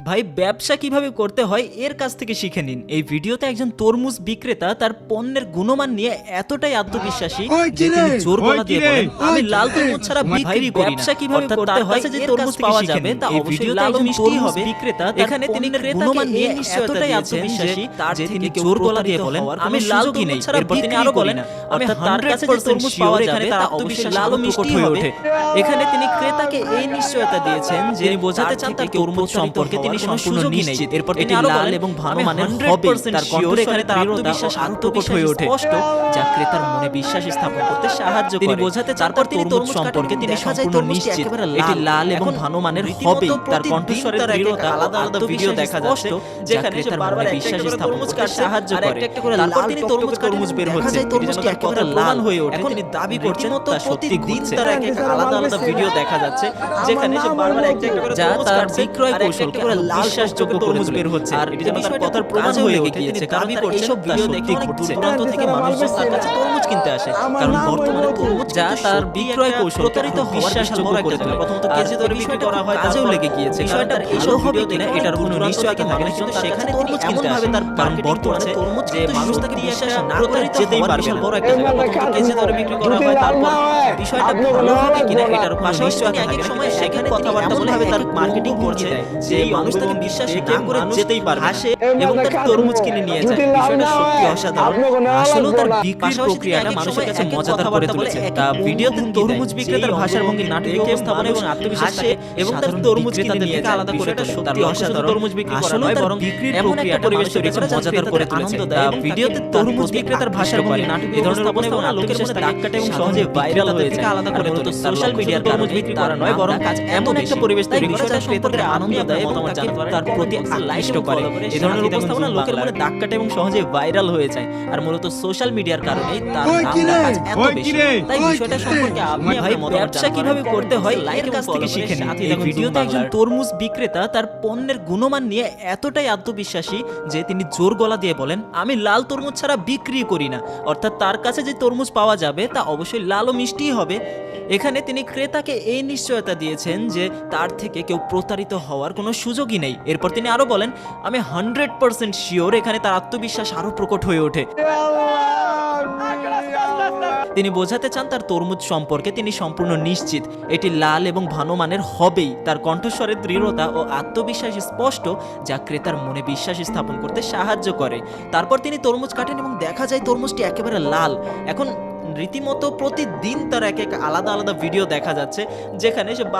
ভাই ব্যবসা কিভাবে করতে হয় এর কাছ থেকে শিখে নিন। এই ভিডিওতে একজন তরমুজ বিক্রেতা তার পণ্যের গুণমান নিয়ে এতটাই আত্মবিশ্বাসী যে তিনি জোর গলা দিয়ে বলেন, আমি লাল তরমুজ ছাড়া বিক্রি করি না। ব্যবসা কিভাবে করতে হয় যে তরমুজ পাওয়া যাবে তা অবশ্যই লাল ও মিষ্টি হবে। বিক্রেতা এখানে তিনি গুণমান নিয়ে এতটাই আত্মবিশ্বাসী যে তিনি জোর গলা দিয়ে বলেন, আমি লাল তরমুজ ছাড়া বিক্রি আরো বলেন, অর্থাৎ তার কাছে যে তরমুজ পাওয়া যাবে তা অবশ্যই লাল ও মিষ্টি হবে। এখানে তিনি ক্রেতাকে এই নিশ্চয়তা দিয়েছেন যে তিনি বোঝাতে চান তার তরমুজ সম্পর্কে তিনি সম্পূর্ণ নিশ্চিত। এরপর তিনি আরো লাল এবং ভালো মানের হবে, তার কণ্ঠে এখানে তার আত্মবিশ্বাস আত্মপ্রকট হয়ে ওঠে স্পষ্ট, যা ক্রেতার মনে বিশ্বাস স্থাপন করতে সাহায্য করে। তিনি বোঝাতে চান তার তরমুজ সম্পর্কে তিনি সম্পূর্ণ নিশ্চিত, এটি লাল এবং ভালো মানের হবে। তার কণ্ঠস্বরের দৃঢ়তা আলাদা আলাদা ভিডিও দেখা যাচ্ছে যেখানে সে বারবার বিশ্বাস স্থাপন করতে সাহায্য করে। তারপর তিনি তরমুজ বের হচ্ছে, তরমুজটি একেবারে লাল হয়ে ওঠে। তিনি দাবি করছেন তা সত্যি ঘটছে। তার এক আলাদা আলাদা ভিডিও দেখা যাচ্ছে যেখানে সে বারবার একটা করে যা তার বিক্রয় কৌশলকে বিশ্বাসযোগ্য তরমুজ বের হচ্ছে। আর এটি যেন তার কথার প্রমাণ হয়ে গিয়েছে, কারণ এইসব ভিডিও দেখে অনেক দূর দূরান্ত থেকে মানুষজন তার কাছে তরমুজ কিনতে আসে। কারণ বর্তমানে তরমুজ যা তার বিক্রয় কৌশল প্রতারিত বিশ্বাসযোগ্য করে তোলে। প্রথমত কেজি দরে বিক্রি করা হয়, কাজেও লেগে গিয়েছে। বিষয়টা এইসব হবে কিনা এটার কোনো নিশ্চয়তা থাকে না, কিন্তু সেখানে তিনি এমন ভাবে তার কারণ বর্তমানে তরমুজ যে মানুষ তাকে বিশ্বাস না করে যেতেই পারবে না। বড় একটা জায়গা প্রথমত কেজি দরে বিক্রি করা হয়, তারপর বিষয়টা ভালো হবে কিনা এটার কোনো নিশ্চয়তা থাকে না। সময় সেখানে কথাবার্তা বলে তার মার্কেটিং করছে যে মানুষ তাকে বিশ্বাস না করে যেতেই পারবে, আসে এবং তার তরমুজ কিনে নিয়ে যায়। বিষয়টা সত্যি অসাধারণ। আসলে তার বিক্রির প্রক্রিয়াটা মানুষের কাছে মজাদার করে তুলেছে। ভিডিওতে তরমুজ বিক্রেতার ভাষার ভঙ্গি, নাটকীয় উপস্থাপনা এবং আত্মবিশ্বাস এবং তার তরমুজ কিনে নিয়ে যায় আলাদা করে। এটা সত্যি অসাধারণ। তরমুজ বিক্রি করা নয়, বরং বিক্রির প্রক্রিয়াটা পরিবেশ তৈরি করে মজাদার করে তুলেছে। ভিডিওতে তরমুজ বিক্রেতার ভাষার ভঙ্গি, নাটকীয় উপস্থাপনা এবং আত্মবিশ্বাস দাগ কাটে এবং সহজে ভাইরাল হয়ে যায় আলাদা করে তুলেছে। সোশ্যাল মিডিয়ার তরমুজ বিক্রি করা নয়, বরং কাজ এমন একটা পরিবেশ তৈরি করে যা ক্রেতাদের আনন্দ দেয় এবং তার প্রতি আকৃষ্ট করে। এই ধরনের উপস্থাপনা লোকের মনে দাগ কাটে এবং সহজে ভাইরাল হয়ে যায়। আর মূলত সোশ্যাল মিডিয়ার কারণেই তার নামটা কাজ এত বেশি। তাই বিষয়টা সম্পর্কে আপনি ভাই ব্যবসা কিভাবে করতে হয় লাইক কাছ থেকে শিখে নিন। এই ভিডিওতে একজন তরমুজ বিক্রেতা তার পণ্যের গুণমান নিয়ে এতটাই আত্মবিশ্বাসী যে তিনি জোর গলা দিয়ে বলেন, আমি লাল তরমুজ ছাড়া বিক্রি করি না, অর্থাৎ তার কাছে যে তরমুজ পাওয়া যাবে তা অবশ্যই লাল ও মিষ্টিই হবে। এখানে তিনি ক্রেতাকে এই নিশ্চয়তা দিয়েছেন যে তার থেকে কেউ প্রতারিত হওয়ার কোনো সুযোগই নেই। এরপর তিনি আরো বলেন, আমি 100% শিওর। এখানে তার আত্মবিশ্বাস আরো প্রকট হয়ে ওঠে। তিনি বোঝাতে চান তার তরমুজ সম্পর্কে তিনি সম্পূর্ণ নিশ্চিত, এটি লাল এবং ভালো মানের হবেই। তার কণ্ঠস্বরের দৃঢ়তা ও আত্মবিশ্বাস স্পষ্ট, যা ক্রেতার মনে বিশ্বাস স্থাপন করতে সাহায্য করে। তারপর তিনি তরমুজ কাটেন এবং দেখা যায় তরমুজটি একেবারে লাল। এখন রীতিমতো প্রতিদিন তার এক এক আলাদা আলাদা ভিডিও দেখা যাচ্ছে যেখানে সে